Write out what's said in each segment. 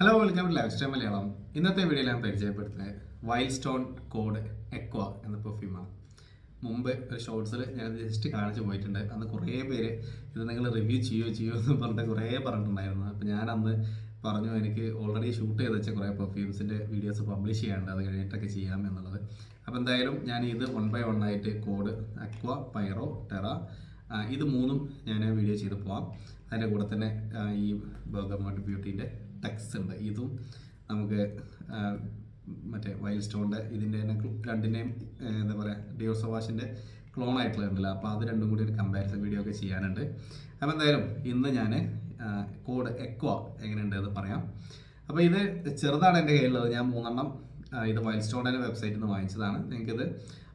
Hello welcome to lifestyle Malayalam. ഇന്നത്തെ വീഡിയോയിൽ ഞാൻ പരിചയപ്പെടുത്തുന്നത് വൈൽഡ് സ്റ്റോൺ കോഡ് എക്വ എന്ന പെർഫ്യൂമാണ്. മുമ്പ് ഒരു ഷോർട്സിൽ ഞാൻ ജസ്റ്റ് കാണിച്ചു പോയിട്ടുണ്ട്. അന്ന് കുറേ പേര് ഇത് നിങ്ങൾ റിവ്യൂ ചെയ്യോ എന്ന് പറഞ്ഞിട്ട് കുറേ പറഞ്ഞിട്ടുണ്ടായിരുന്നു. അപ്പോൾ ഞാൻ അന്ന് പറഞ്ഞു എനിക്ക് ഓൾറെഡി ഷൂട്ട് ചെയ്ത് വെച്ച കുറേ പെർഫ്യൂംസിൻ്റെ വീഡിയോസ് പബ്ലിഷ് ചെയ്യാണ്ട് അത് കഴിഞ്ഞിട്ടൊക്കെ ചെയ്യാം എന്നുള്ളത്. അപ്പോൾ എന്തായാലും ഞാൻ ഇത് 1 by 1 ആയിട്ട് കോഡ് അക്വ, പൈറോ, ടെറ ഇത് മൂന്നും ഞാൻ വീഡിയോ ചെയ്ത് പോവാം. അതിൻ്റെ കൂടെ തന്നെ ഈ ബർഗർമോട്ട് ബ്യൂട്ടീൻ്റെ ടെക്സ് ഉണ്ട്. ഇതും നമുക്ക് മറ്റേ വൈൽഡ് സ്റ്റോണിൻ്റെ ഇതിൻ്റെ രണ്ടിൻ്റെയും എന്താ പറയുക ഡിയോർ സവാഷിൻ്റെ ക്ലോൺ ആയിട്ടുള്ള ഉണ്ടല്ലോ. അപ്പോൾ അത് രണ്ടും കൂടി ഒരു കമ്പാരിസൺ വീഡിയോ ഒക്കെ ചെയ്യാനുണ്ട്. അപ്പോൾ എന്തായാലും ഇന്ന് ഞാൻ കോഡ് എക്വ എങ്ങനെയുണ്ട് എന്ന് പറയാം. അപ്പോൾ ഇത് ചെറുതാണ് എൻ്റെ കയ്യിലുള്ളത്. ഞാൻ 3 ഇത് വൈൽഡ് സ്റ്റോണിൻ്റെ വെബ്സൈറ്റിൽ നിന്ന് വാങ്ങിച്ചതാണ്. നിങ്ങൾക്കിത്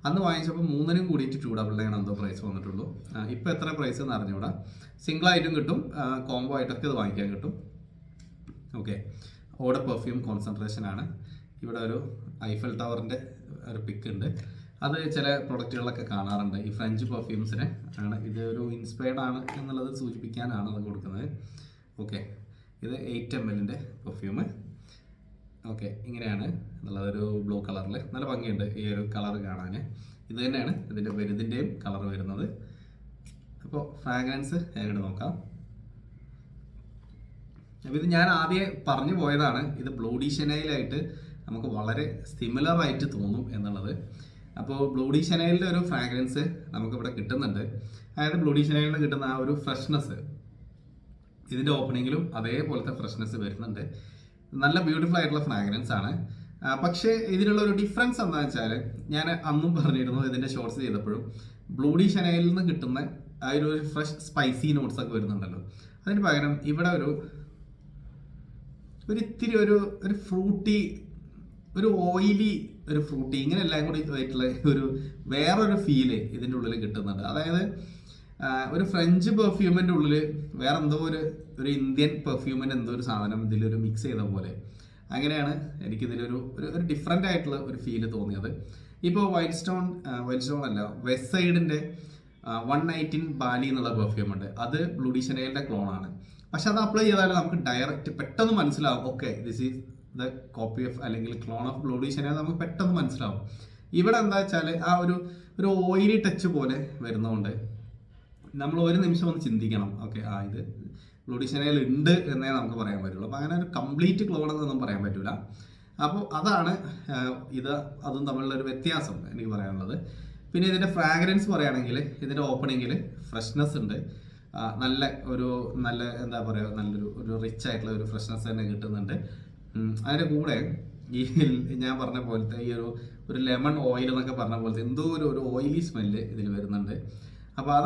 അന്ന് വാങ്ങിച്ചപ്പോൾ 3 കൂടിയിട്ട് 299 എന്തോ പ്രൈസ് വന്നിട്ടുള്ളൂ. ഇപ്പോൾ എത്ര പ്രൈസ് എന്ന് അറിഞ്ഞൂടാ. സിംഗിളായിട്ടും കിട്ടും, കോംബോ ആയിട്ടൊക്കെ ഇത് വാങ്ങിക്കാൻ കിട്ടും. ഓക്കെ, ഓടെ പെർഫ്യൂം കോൺസെൻട്രേഷൻ ആണ്. ഇവിടെ ഒരു ഐഫൽ ടവറിൻ്റെ ഒരു പിക്ക് ഉണ്ട്. അത് ചില പ്രൊഡക്റ്റുകളിലൊക്കെ കാണാറുണ്ട്. ഈ ഫ്രഞ്ച് പെർഫ്യൂംസിനെ ആണ് ഇത് ഒരു ഇൻസ്പയർഡ് ആണ് എന്നുള്ളത് സൂചിപ്പിക്കാനാണ് അത് കൊടുക്കുന്നത്. ഓക്കെ, ഇത് 8 ml പെർഫ്യൂം. ഓക്കെ, ഇങ്ങനെയാണ് എന്നുള്ളതൊരു ബ്ലൂ കളറിൽ നല്ല ഭംഗിയുണ്ട് ഈ ഒരു കളർ കാണാൻ. ഇത് തന്നെയാണ് ഇതിൻ്റെ വലുതിൻ്റെയും കളർ വരുന്നത്. അപ്പോൾ ഫ്രാഗ്രൻസ് എങ്ങോട്ട് നോക്കാം. അപ്പോൾ ഇത് ഞാൻ ആദ്യം പറഞ്ഞു പോയതാണ്. ഇത് ബ്ലൂഡി ഷനൈലായിട്ട് നമുക്ക് വളരെ സിമിലർ ആയിട്ട് തോന്നും എന്നുള്ളത്. അപ്പോൾ ബ്ലൂഡി ഷനൈലിൻ്റെ ഒരു ഫ്രാഗ്രൻസ് നമുക്കിവിടെ കിട്ടുന്നുണ്ട്. അതായത് ബ്ലൂഡി ഷനൈലിന് കിട്ടുന്ന ആ ഒരു ഫ്രഷ്നെസ് ഇതിൻ്റെ ഓപ്പണിങ്ങിലും അതേപോലത്തെ ഫ്രഷ്നെസ് വരുന്നുണ്ട്. നല്ല ബ്യൂട്ടിഫുൾ ആയിട്ടുള്ള ഫ്രാഗ്രൻസ് ആണ്. പക്ഷേ ഇതിനുള്ള ഒരു ഡിഫറൻസ് എന്താണെന്ന് വെച്ചാൽ ഞാൻ അന്നും പറഞ്ഞിരുന്നു ഇതിൻ്റെ ഷോർട്സ് ചെയ്തപ്പോഴും ബ്ലൂഡി ഷനൈലിൽ നിന്ന് കിട്ടുന്ന ആ ഒരു ഫ്രഷ് സ്പൈസി നോട്ട്സ് ഒക്കെ വരുന്നുണ്ടല്ലോ. അതിന് പകരം ഇവിടെ ഒരു ഇത്തിരി ഒരു ഫ്രൂട്ടി, ഒരു ഓയിലി, ഒരു ഫ്രൂട്ടി, ഇങ്ങനെ എല്ലാം കൂടി ആയിട്ടുള്ള ഒരു വേറൊരു ഫീല് ഇതിൻ്റെ ഉള്ളിൽ കിട്ടുന്നുണ്ട്. അതായത് ഒരു ഫ്രഞ്ച് പെർഫ്യൂമിൻ്റെ ഉള്ളിൽ വേറെ എന്തോ ഒരു ഇന്ത്യൻ പെർഫ്യൂമിൻ്റെ എന്തോ ഒരു സാധനം ഇതിലൊരു മിക്സ് ചെയ്ത പോലെ അങ്ങനെയാണ് എനിക്കിതിലൊരു ഒരു ഡിഫറെൻ്റ് ആയിട്ടുള്ള ഒരു ഫീല് തോന്നിയത്. ഇപ്പോൾ വൈൽഡ് സ്റ്റോൺ അല്ല, വെസ്റ്റ് സൈഡിൻ്റെ 119 ബാലി എന്നുള്ള പെർഫ്യൂം ഉണ്ട്. അത് ബ്ലൂഡി ഷനൈലിൻ്റെ ക്ലോണാണ്. പക്ഷെ അത് അപ്ലൈ ചെയ്താൽ നമുക്ക് ഡയറക്റ്റ് പെട്ടെന്ന് മനസ്സിലാവും, okay this is the copy of അല്ലെങ്കിൽ ക്ലോൺ ഓഫ് ബ്ലൂഡി ഷനൈൽ നമുക്ക് പെട്ടെന്ന് മനസ്സിലാവും. ഇവിടെ എന്താ വെച്ചാൽ ആ ഒരു ഓയിലി ടച്ച് പോലെ വരുന്നതുകൊണ്ട് നമ്മൾ ഒരു നിമിഷം ഒന്ന് ചിന്തിക്കണം, ഓക്കെ ഇത് ബ്ലൂഡി ഷനൈൽ ഉണ്ട് എന്നേ നമുക്ക് പറയാൻ പറ്റുള്ളൂ. അപ്പോൾ അങ്ങനെ ഒരു കംപ്ലീറ്റ് ക്ലോൺ എന്നൊന്നും പറയാൻ പറ്റില്ല. അപ്പോൾ അതാണ് അതും തമ്മിലുള്ള ഒരു വ്യത്യാസം എനിക്ക് പറയാനുള്ളത്. പിന്നെ ഇതിൻ്റെ ഫ്രാഗ്രൻസ് പറയുകയാണെങ്കിൽ ഇതിൻ്റെ ഓപ്പണിങ്ങിൽ ഫ്രഷ്നെസ് ഉണ്ട്. നല്ല എന്താ പറയുക, നല്ലൊരു റിച്ച് ആയിട്ടുള്ള ഒരു ഫ്രഷ്നെസ് തന്നെ കിട്ടുന്നുണ്ട്. അതിൻ്റെ കൂടെ ഈ ഞാൻ പറഞ്ഞ പോലത്തെ ഈ ഒരു ലെമൺ ഓയിൽ എന്നൊക്കെ പറഞ്ഞ പോലത്തെ എന്തോ ഒരു ഓയിലി സ്മെല്ല് ഇതിൽ വരുന്നുണ്ട്. അപ്പോൾ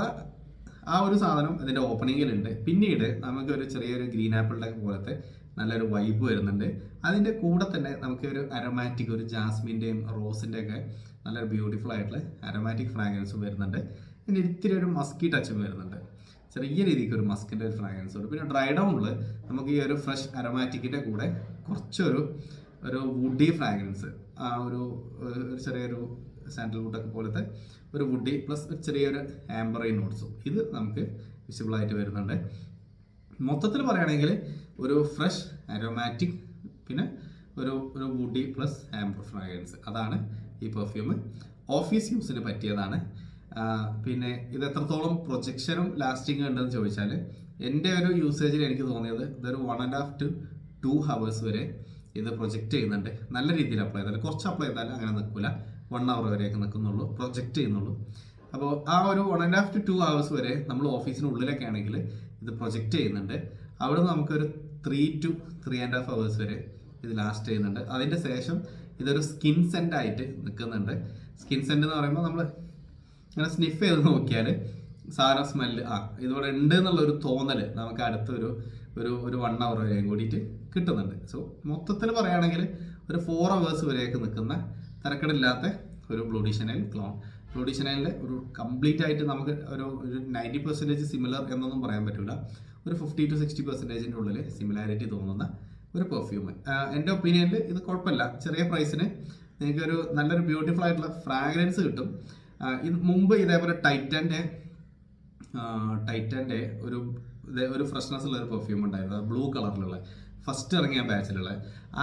ആ ഒരു സാധനം ഇതിൻ്റെ ഓപ്പണിങ്ങിലുണ്ട്. പിന്നീട് നമുക്കൊരു ചെറിയൊരു ഗ്രീൻ ആപ്പിളിൻ്റെ പോലത്തെ നല്ലൊരു വൈബ് വരുന്നുണ്ട്. അതിൻ്റെ കൂടെ തന്നെ നമുക്ക് ഒരു അരോമാറ്റിക്, ഒരു ജാസ്മിൻ്റെയും റോസിൻ്റെ ഒക്കെ നല്ലൊരു ബ്യൂട്ടിഫുൾ ആയിട്ടുള്ള അരോമാറ്റിക് ഫ്രാഗ്രൻസും വരുന്നുണ്ട്. പിന്നെ ഇത്തിരി ഒരു മസ്കി ടച്ചും വരുന്നുണ്ട്. ചെറിയ രീതിക്ക് ഒരു മസ്കിൻ്റെ ഒരു ഫ്രാഗ്രൻസ് ഉണ്ട്. പിന്നെ ഡ്രൈ ഡൗണിൽ നമുക്ക് ഈ ഒരു ഫ്രഷ് അരോമാറ്റിക്കിൻ്റെ കൂടെ കുറച്ചൊരു വുഡി ഫ്രാഗ്രൻസ്, ആ ഒരു ചെറിയൊരു സാൻഡൽവുഡൊക്കെ പോലത്തെ ഒരു വുഡി പ്ലസ് ഒരു ചെറിയൊരു ആംബറി നോട്ട്സും ഇത് നമുക്ക് വിസിബിളായിട്ട് വരുന്നുണ്ട്. മൊത്തത്തിൽ പറയുകയാണെങ്കിൽ ഒരു ഫ്രഷ് അരോമാറ്റിക് പിന്നെ ഒരു വുഡി പ്ലസ് ആംബർ ഫ്രാഗ്രൻസ്, അതാണ് ഈ പെർഫ്യൂം. ഓഫീസ് യൂസിന് പറ്റിയതാണ്. പിന്നെ ഇത് എത്രത്തോളം പ്രൊജക്ഷനും ലാസ്റ്റിംഗ് ഉണ്ടെന്ന് ചോദിച്ചാൽ എൻ്റെ ഒരു യൂസേജിൽ എനിക്ക് തോന്നിയത് ഇതൊരു 1.5 to 2 hours വരെ ഇത് പ്രൊജക്റ്റ് ചെയ്യുന്നുണ്ട്. നല്ല രീതിയിൽ അപ്ലൈ ചെയ്താൽ, കുറച്ച് അപ്ലൈ ചെയ്താൽ അങ്ങനെ നിൽക്കില്ല, 1 hour വരെയൊക്കെ നിൽക്കുന്നുള്ളൂ, പ്രൊജക്റ്റ് ചെയ്യുന്നുള്ളൂ. അപ്പോൾ ആ ഒരു 1.5 to 2 hours വരെ നമ്മൾ ഓഫീസിനുള്ളിലൊക്കെ ആണെങ്കിൽ ഇത് പ്രൊജക്റ്റ് ചെയ്യുന്നുണ്ട്. അവിടെ നിന്ന് നമുക്കൊരു 3 to 3.5 hours വരെ ഇത് ലാസ്റ്റ് ചെയ്യുന്നുണ്ട്. അതിൻ്റെ ശേഷം ഇതൊരു സ്കിൻ സെൻ്റ് ആയിട്ട് നിൽക്കുന്നുണ്ട്. സ്കിൻ സെൻ്റ് എന്ന് പറയുമ്പോൾ നമ്മൾ ഇങ്ങനെ സ്നിഫ് ചെയ്ത് നോക്കിയാൽ സാധനം സ്മെല്ല് ഇതുപോലെ ഉണ്ട് എന്നുള്ളൊരു തോന്നൽ നമുക്ക് അടുത്തൊരു 1 hour വരെയും കൂടിയിട്ട് കിട്ടുന്നുണ്ട്. സോ മൊത്തത്തിൽ പറയുകയാണെങ്കിൽ ഒരു 4 hours വരെയൊക്കെ നിൽക്കുന്ന തിരക്കടില്ലാത്ത ഒരു ബ്ലൂഡി ഷനൈൽ ക്ലോൺ. ബ്ലൂഡി ഷനൈലിൻ്റെ ഒരു കംപ്ലീറ്റ് ആയിട്ട് നമുക്ക് ഒരു 90% സിമിലർ എന്നൊന്നും പറയാൻ പറ്റില്ല. ഒരു 50 to 60% ഉള്ളിൽ സിമിലാരിറ്റി തോന്നുന്ന ഒരു പെർഫ്യൂം. എൻ്റെ ഒപ്പീനിയനിൽ ഇത് കുഴപ്പമില്ല. ചെറിയ പ്രൈസിന് നിങ്ങൾക്കൊരു നല്ലൊരു ബ്യൂട്ടിഫുൾ ആയിട്ടുള്ള ഫ്രാഗ്രൻസ് കിട്ടും. ഇത് മുമ്പ് ഇതേപോലെ ടൈറ്റൻ്റെ ഒരു ഫ്രഷ്നെസ് ഉള്ള ഒരു പെർഫ്യൂം ഉണ്ടായിരുന്നു, ബ്ലൂ കളറിലുള്ള ഫസ്റ്റ് ഇറങ്ങിയ ബാച്ചിലുള്ള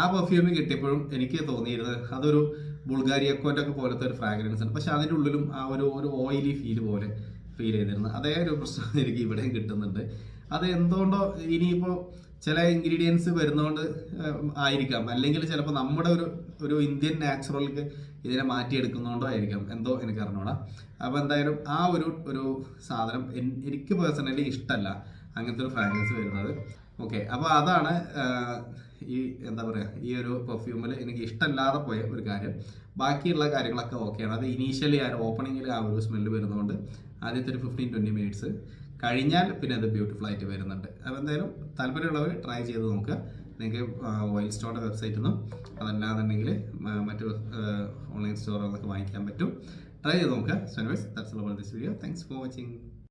ആ പെർഫ്യൂം കിട്ടിയപ്പോഴും എനിക്ക് തോന്നിയിരുന്നത് അതൊരു ബുൾഗാരി അക്കോൻ്റെ ഒക്കെ പോലത്തെ ഒരു ഫ്രാഗ്രൻസ് ആണ്. പക്ഷെ അതിൻ്റെ ഉള്ളിലും ആ ഒരു ഓയിലി പോലെ ഫീൽ ചെയ്തിരുന്നു. അതേ ഒരു പ്രശ്നം എനിക്ക് ഇവിടെയും കിട്ടുന്നുണ്ട്. അത് എന്തുകൊണ്ടോ ഇനിയിപ്പോൾ ചില ഇൻഗ്രീഡിയൻസ് വരുന്നതുകൊണ്ട് ആയിരിക്കാം, അല്ലെങ്കിൽ ചിലപ്പോൾ നമ്മുടെ ഒരു ഇന്ത്യൻ നാച്ചുറലിക്ക് ഇതിനെ മാറ്റിയെടുക്കുന്നതുകൊണ്ടോ ആയിരിക്കാം, എന്തോ എനിക്ക് അറിഞ്ഞൂടാ. അപ്പോൾ എന്തായാലും ആ ഒരു സാധനം എനിക്ക് പേഴ്സണലി ഇഷ്ടമല്ല അങ്ങനത്തെ ഒരു ഫ്രാഗ്രൻസ് വരുന്നത്. ഓക്കെ, അപ്പോൾ അതാണ് ഈ എന്താ പറയുക ഈ ഒരു പെർഫ്യൂമിൽ എനിക്ക് ഇഷ്ടമല്ലാതെ പോയ ഒരു കാര്യം. ബാക്കിയുള്ള കാര്യങ്ങളൊക്കെ ഓക്കെയാണ്. അത് ഇനീഷ്യലി ആ ഓപ്പണിങ്ങിൽ ആ ഒരു സ്മെല്ല് വരുന്നതുകൊണ്ട് ആദ്യത്തെ ഒരു 15-20 മിനിറ്റ്സ് കഴിഞ്ഞാൽ പിന്നെ അത് ബ്യൂട്ടിഫുൾ ആയിട്ട് വരുന്നുണ്ട്. അപ്പോൾ എന്തായാലും താല്പര്യമുള്ളവർ ട്രൈ ചെയ്ത് നോക്കുക. നിങ്ങൾക്ക് വൈൽഡ് സ്റ്റോറിൻ്റെ വെബ്സൈറ്റിൽ നിന്നും അതല്ലാന്നുണ്ടെങ്കിൽ മറ്റു ഓൺലൈൻ സ്റ്റോറുകളൊക്കെ വാങ്ങിക്കാൻ പറ്റും. ട്രൈ ചെയ്ത് നോക്കുക. So anyways that's all about this video. Thanks for watching.